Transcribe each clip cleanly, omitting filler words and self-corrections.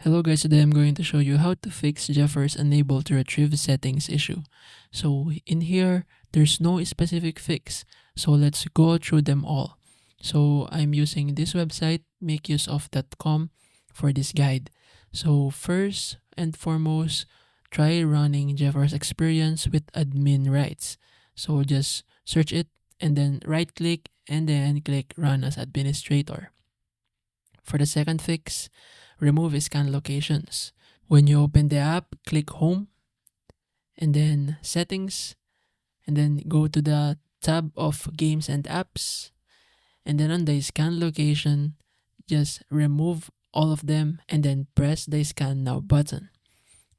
Hello guys, today I'm going to show you how to fix GeForce unable to retrieve settings issue. So in here, there's no specific fix. So let's go through them all. So I'm using this website, makeuseof.com, for this guide. So first and foremost, try running GeForce Experience with admin rights. So just search it and then right click and then click run as administrator. For the second fix, remove scan locations. When you open the app, click home and then settings and then go to the tab of games and apps, and then on the scan location, just remove all of them and then press the scan now button.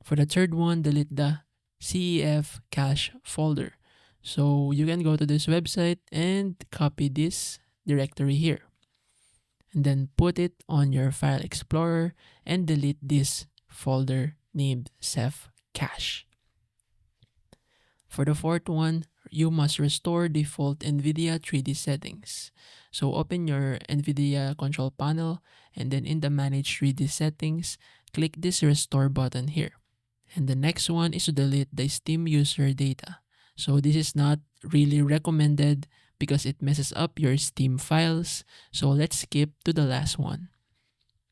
For the third one, delete the CEF cache folder. So you can go to this website and copy this directory here, and then put it on your file explorer and delete this folder named CEF cache. For the fourth one, you must restore default NVIDIA 3D settings. So open your NVIDIA control panel and then in the manage 3D settings, click this restore button here. And the next one is to delete the Steam user data. So this is not really recommended because it messes up your Steam files. So let's skip to the last one.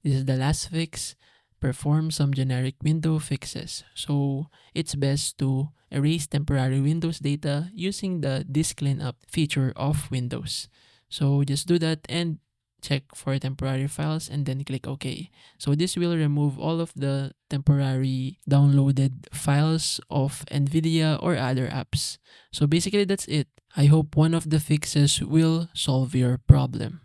This is the last fix. Perform some generic window fixes. So it's best to erase temporary Windows data using the disk cleanup feature of Windows. So just do that and check for temporary files and then click OK. So this will remove all of the temporary downloaded files of NVIDIA or other apps. So basically that's it. I hope one of the fixes will solve your problem.